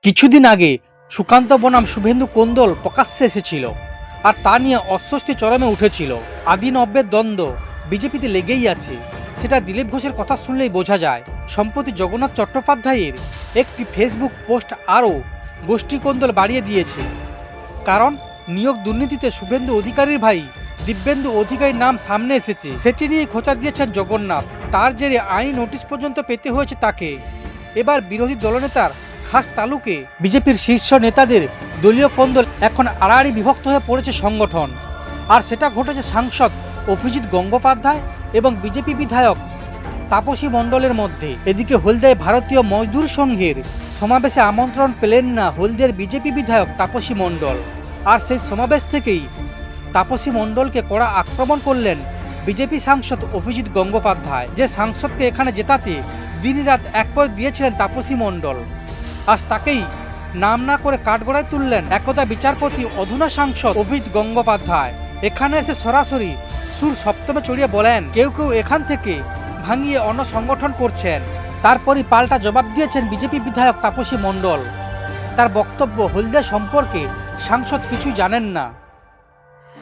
কিছুদিন আগে সুকান্ত বনাম শুভেন্দু কোন্দল প্রকাশ্যে এসেছিল, আর তা নিয়ে অস্বস্তি চরমে উঠেছিল। আদি নব্যের দ্বন্দ্ব বিজেপিতে লেগেই আছে, সেটা দিলীপ ঘোষের কথা শুনলেই বোঝা যায়। সম্প্রতি জগন্নাথ চট্টোপাধ্যায়ের একটি ফেসবুক পোস্ট আরও গোষ্ঠী কোন্দল বাড়িয়ে দিয়েছে। কারণ নিয়োগ দুর্নীতিতে শুভেন্দু অধিকারীর ভাই দিব্যেন্দু অধিকারীর নাম সামনে এসেছে, সেটি নিয়ে খোঁচা দিয়েছেন জগন্নাথ। তার জেরে আইনি নোটিশ পর্যন্ত পেতে হয়েছে তাকে। এবার বিরোধী দলনেতার খাস তালুকে বিজেপির শীর্ষ নেতাদের দলীয় কোন্দল এখন আড়াআড়ি বিভক্ত হয়ে পড়েছে সংগঠন। আর সেটা ঘটেছে সাংসদ অভিজিৎ গঙ্গোপাধ্যায় এবং বিজেপি বিধায়ক তাপসী মণ্ডলের মধ্যে। এদিকে হলদিয়ায় ভারতীয় মজদুর সংঘের সমাবেশে আমন্ত্রণ পেলেন না হলদিয়ার বিজেপি বিধায়ক তাপসী মণ্ডল, আর সেই সমাবেশ থেকেই তাপসী মণ্ডলকে কড়া আক্রমণ করলেন বিজেপি সাংসদ অভিজিৎ গঙ্গোপাধ্যায়, যে সাংসদকে এখানে জেতাতে দিনরাত এক করে দিয়েছিলেন তাপসী মণ্ডল। আজ তাকেই নাম না করে কাঠগড়ায় তুললেন একদা বিচারপতি অধুনা সাংসদ অভিজিৎ গঙ্গোপাধ্যায়। এখানে এসে সরাসরি সুর সপ্তমে চড়িয়ে বলেন, কেউ কেউ এখান থেকে ভাঙিয়ে অন্য সংগঠন করছেন। তারপরই পাল্টা জবাব দিয়েছেন বিজেপি বিধায়ক তাপসী মণ্ডল। তার বক্তব্য, হলদিয়া সম্পর্কে সাংসদ কিছু জানেন না।